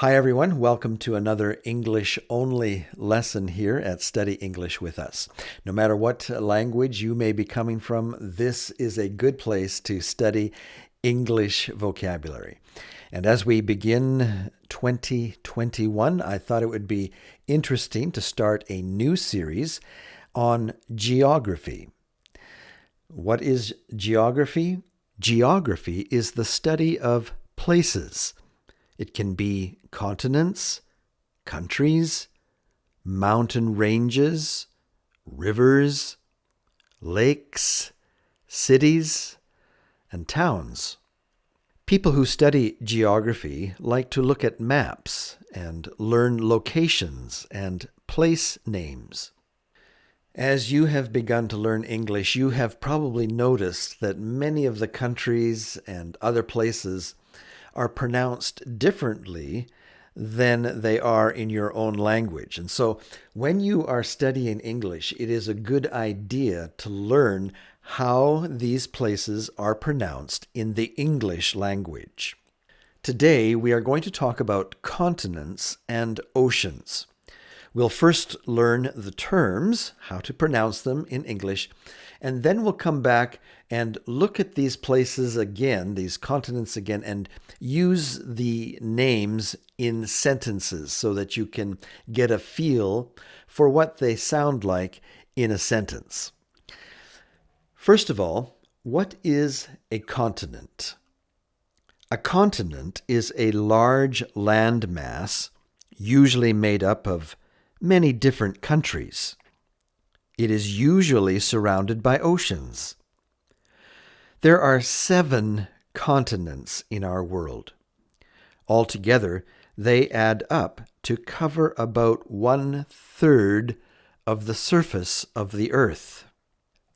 Hi, everyone. Welcome to another English-only lesson here at Study English with Us. No matter what language you may be coming from, this is a good place to study English vocabulary. And as we begin 2021, I thought it would be interesting to start a new series on geography. What is geography? Geography is the study of places. It can be continents, countries, mountain ranges, rivers, lakes, cities, and towns. People who study geography like to look at maps and learn locations and place names. As you have begun to learn English, you have probably noticed that many of the countries and other places are pronounced differently than they are in your own language. And so when you are studying English, it is a good idea to learn how these places are pronounced in the English language. Today, we are going to talk about continents and oceans. We'll first learn the terms, how to pronounce them in English, and then we'll come back and look at these places again, these continents again, and use the names in sentences so that you can get a feel for what they sound like in a sentence. First of all, what is a continent? A continent is a large landmass, usually made up of many different countries. It is usually surrounded by oceans. There are 7 continents in our world. Altogether, they add up to cover about 1/3 of the surface of the earth.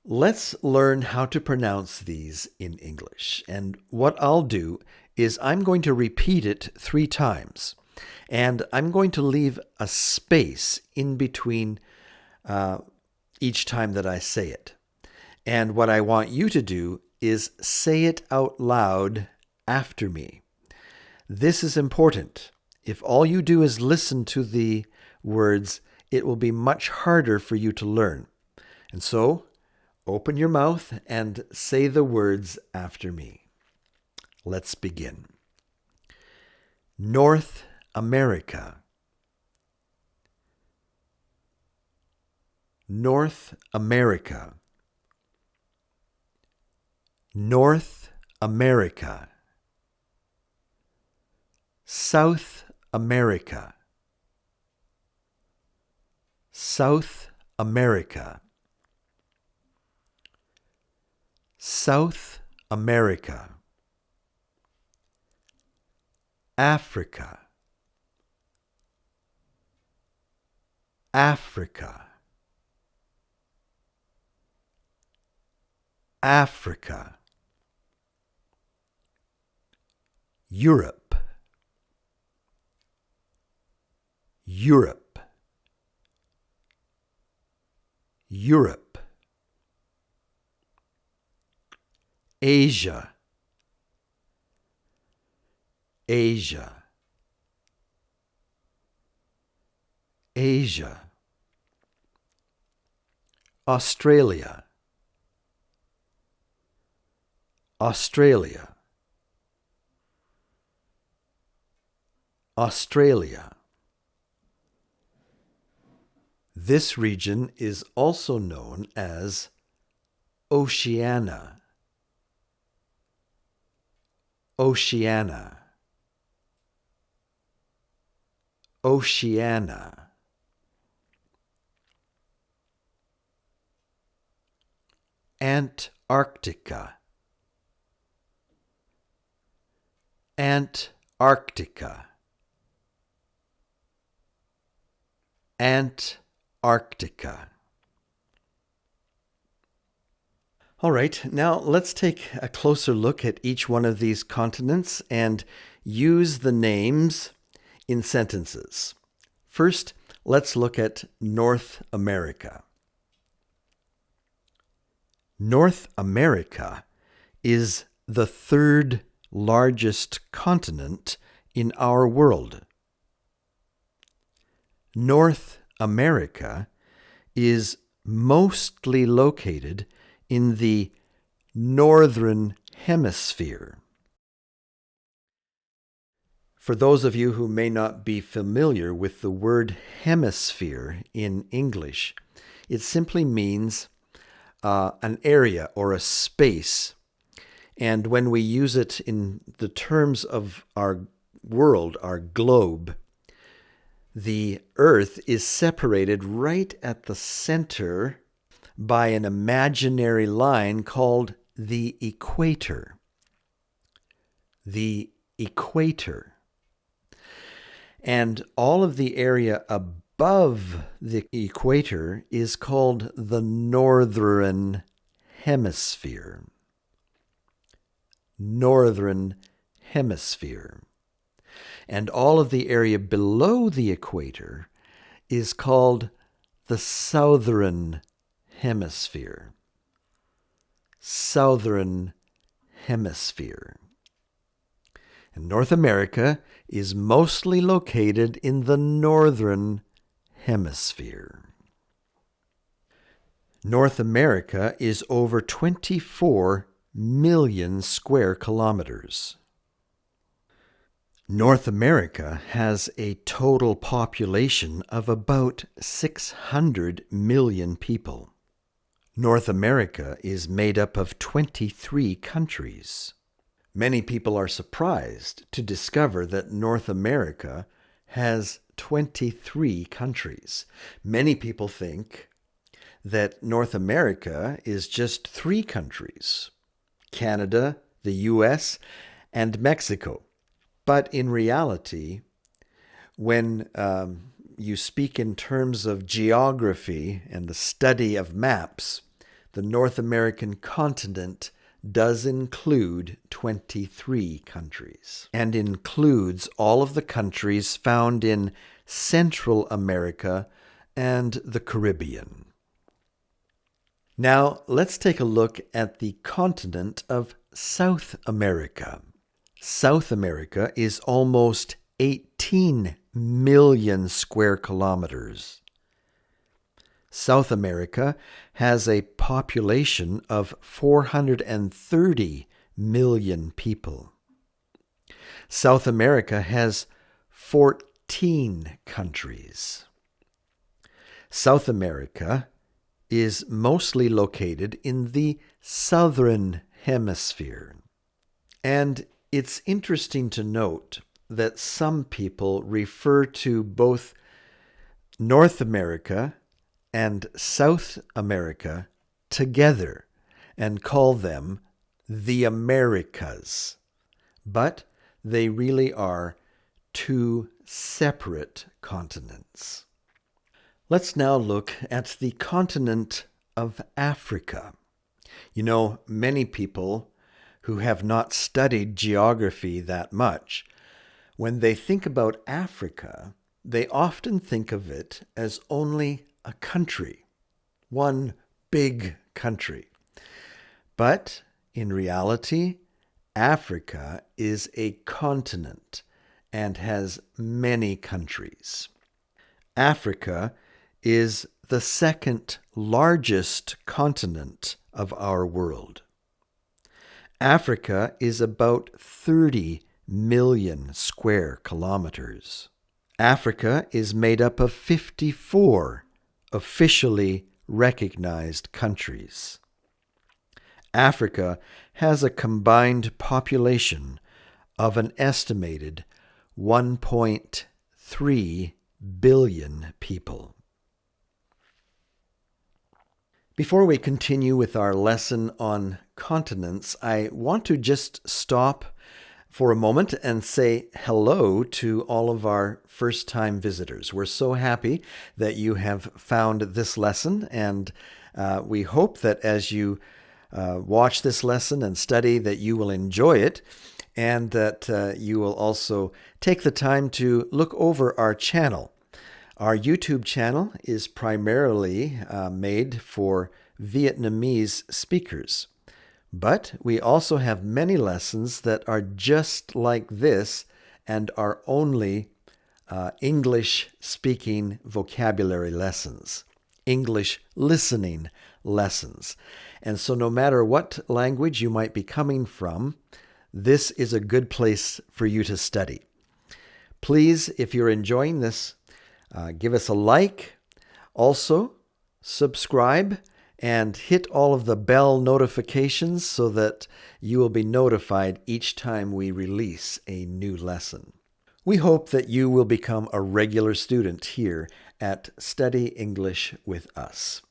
Let's learn how to pronounce these in English. And what I'll do is I'm going to repeat it 3 times. And I'm going to leave a space in between each time that I say it. And what I want you to do is say it out loud after me. This is important. If all you do is listen to the words, it will be much harder for you to learn. And so, open your mouth and say the words after me. Let's begin. North America. North America. North America. South America. South America. South America. Africa. Africa. Africa. Europe. Europe. Europe. Asia. Asia. Asia. Australia. Australia. Australia. This region is also known as Oceania. Oceania. Oceania. Antarctica. Antarctica. Antarctica. All right, now let's take a closer look at each one of these continents and use the names in sentences. First, let's look at North America. North America is the 3rd largest continent in our world. North America is mostly located in the northern hemisphere. For those of you who may not be familiar with the word hemisphere in English, it simply means an area or a space. And when we use it in the terms of our world, our globe, the Earth is separated right at the center by an imaginary line called the equator. The equator. And all of the area above the equator is called the northern hemisphere. Northern hemisphere. And all of the area below the equator is called the southern hemisphere. Southern hemisphere. And North America is mostly located in the northern hemisphere. North America is over 24 million square kilometers. North America has a total population of about 600 million people. North America is made up of 23 countries. Many people are surprised to discover that North America has 23 countries. Many people think that North America is just 3 countries: Canada, the US, and Mexico. But in reality, when you speak in terms of geography and the study of maps, the North American continent does include 23 countries and includes all of the countries found in Central America and the Caribbean. Now, let's take a look at the continent of South America. South America is almost 18 million square kilometers. South America has a population of 430 million people. South America has 14 countries. South America is mostly located in the southern hemisphere. And it's interesting to note that some people refer to both North America and South America together and call them the Americas. But they really are 2 separate continents. Let's now look at the continent of Africa. You know, many people who have not studied geography that much, when they think about Africa, they often think of it as only a country, one big country. But in reality, Africa is a continent and has many countries. Africa is the second largest continent of our world. Africa is about 30 million square kilometers. Africa is made up of 54 officially recognized countries. Africa has a combined population of an estimated 1.3 billion people. Before we continue with our lesson on continents, I want to just stop for a moment and say hello to all of our first-time visitors. We're so happy that you have found this lesson, and we hope that as you watch this lesson and study that you will enjoy it, and that you will also take the time to look over our channel. Our YouTube channel is primarily made for Vietnamese speakers, but we also have many lessons that are just like this and are only English speaking vocabulary lessons, English listening lessons. And so no matter what language you might be coming from, this is a good place for you to study. Please, if you're enjoying this, give us a like. Also, subscribe and hit all of the bell notifications so that you will be notified each time we release a new lesson. We hope that you will become a regular student here at Study English with Us.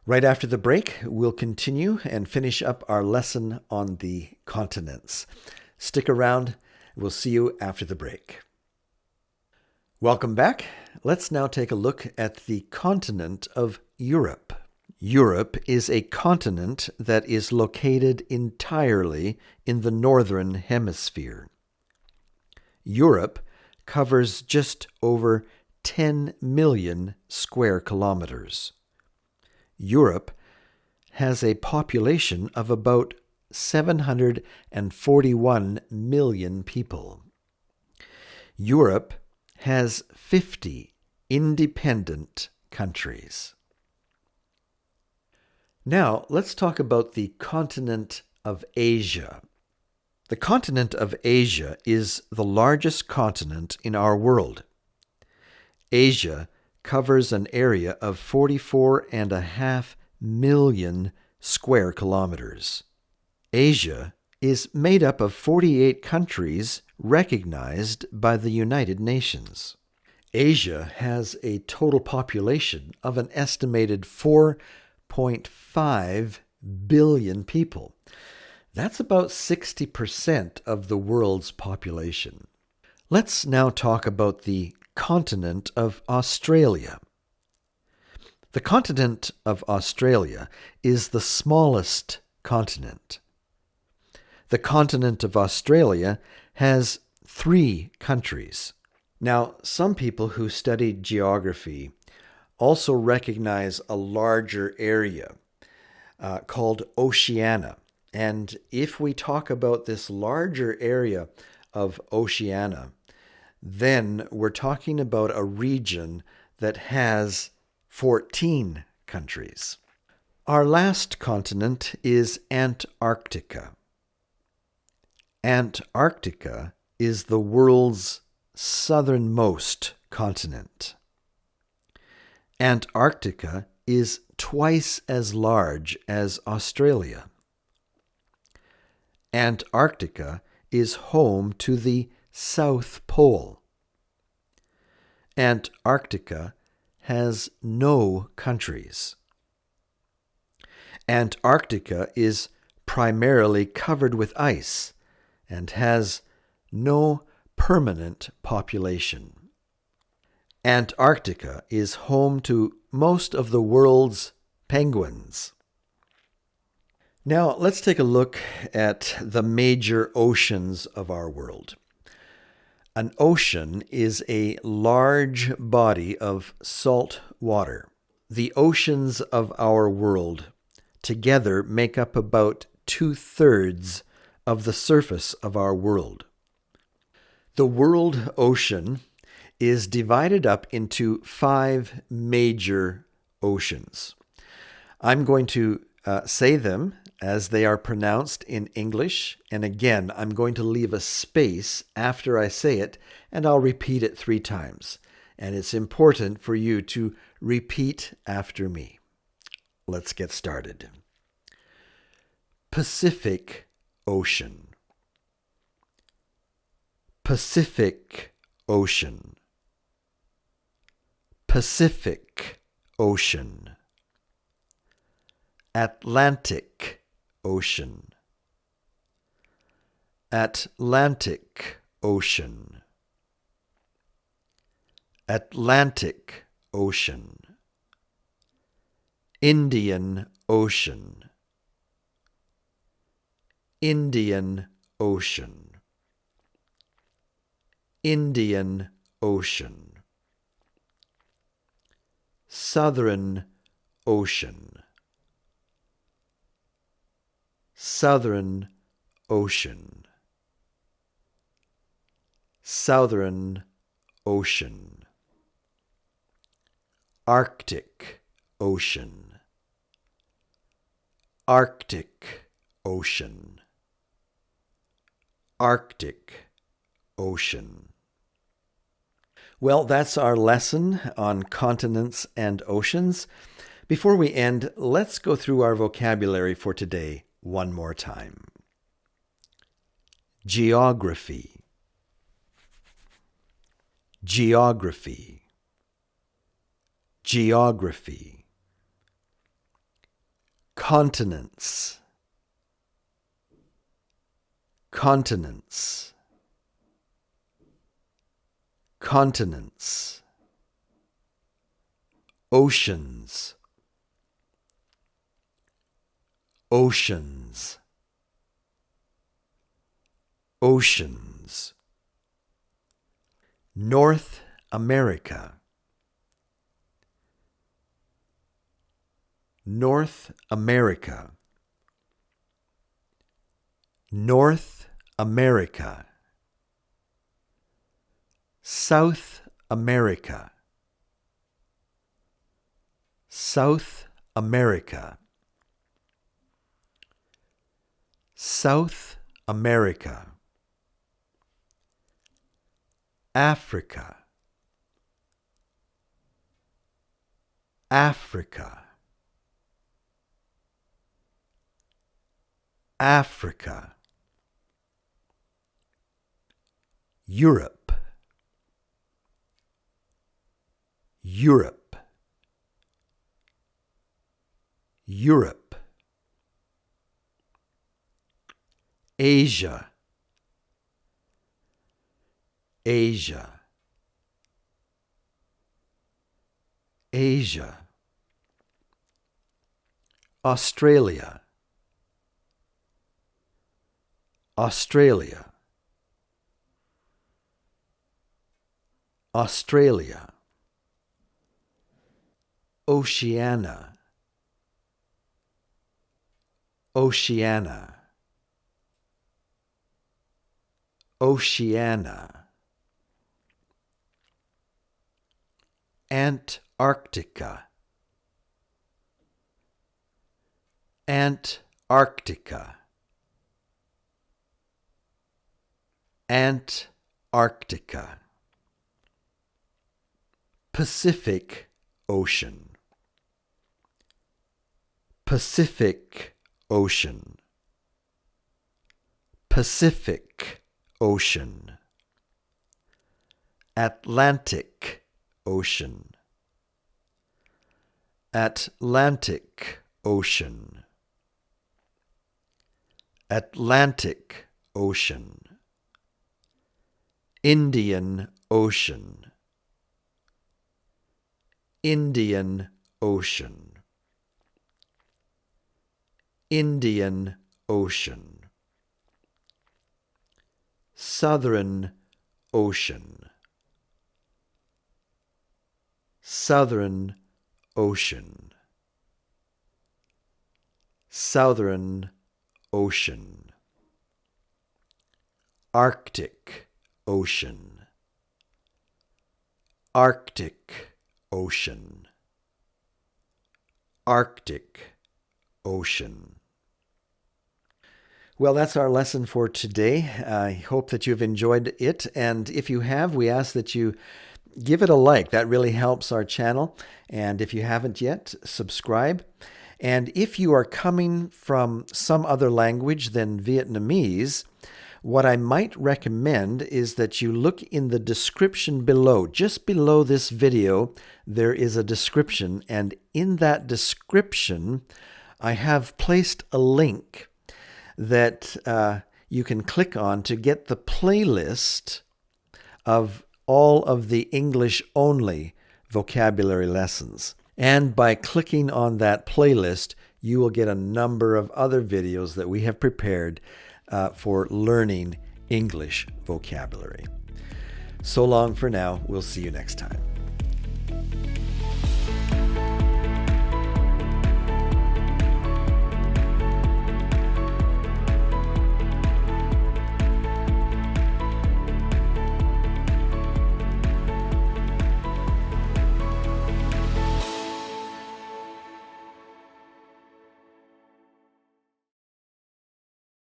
Right after the break, we'll continue and finish up our lesson on the continents. Stick around. We'll see you after the break. Welcome back. Let's now take a look at the continent of Europe. Europe is a continent that is located entirely in the northern hemisphere. Europe covers just over 10 million square kilometers. Europe has a population of about 741 million people. Europe has 50 independent countries. Now, let's talk about the continent of Asia. The continent of Asia is the largest continent in our world. Asia covers an area of 44.5 million square kilometers. Asia is made up of 48 countries recognized by the United Nations. Asia has a total population of an estimated 4.5 billion people. That's about 60% of the world's population. Let's now talk about the continent of Australia. The continent of Australia is the smallest continent. The continent of Australia has 3 countries. Now, some people who study geography also recognize a larger area called Oceania. And if we talk about this larger area of Oceania, then we're talking about a region that has 14 countries. Our last continent is Antarctica. Antarctica is the world's southernmost continent. Antarctica is twice as large as Australia. Antarctica is home to the South Pole. Antarctica has no countries. Antarctica is primarily covered with ice and has no permanent population. Antarctica is home to most of the world's penguins. Now, let's take a look at the major oceans of our world. An ocean is a large body of salt water. The oceans of our world together make up about 2/3 of the surface of our world. The world ocean is divided up into 5 major oceans. I'm going to say them as they are pronounced in English, and again, I'm going to leave a space after I say it, and I'll repeat it 3 times. And it's important for you to repeat after me. Let's get started. Pacific Ocean. Pacific Ocean. Pacific Ocean. Atlantic Ocean. Atlantic Ocean. Atlantic Ocean. Indian Ocean. Indian Ocean. Indian Ocean. Southern Ocean. Southern Ocean. Southern Ocean. Arctic Ocean. Arctic Ocean. Arctic Ocean. Well, that's our lesson on continents and oceans. Before we end, let's go through our vocabulary for today one more time. Geography. Geography. Geography. Continents. Continents. Continents. Oceans. Oceans. Oceans. North America. North America. North America. South America. South America. South America. Africa. Africa. Africa. Europe. Europe. Europe. Asia. Asia. Asia. Australia. Australia. Australia. Oceania. Oceania. Oceania. Antarctica. Antarctica. Antarctica. Pacific Ocean. Pacific Ocean. Pacific Ocean. Atlantic Ocean. Atlantic Ocean. Atlantic Ocean. Indian Ocean. Indian Ocean. Indian Ocean. Southern Ocean. Southern Ocean. Southern Ocean. Arctic Ocean. Arctic Ocean. Arctic Ocean. Well, that's our lesson for today. I hope that you've enjoyed it. And if you have, we ask that you give it a like. That really helps our channel. And if you haven't yet, subscribe. And if you are coming from some other language than Vietnamese, what I might recommend is that you look in the description below. Just below this video, there is a description. And in that description, I have placed a link that you can click on to get the playlist of all of the English-only vocabulary lessons. And by clicking on that playlist, you will get a number of other videos that we have prepared for learning English vocabulary. So long for now. We'll see you next time.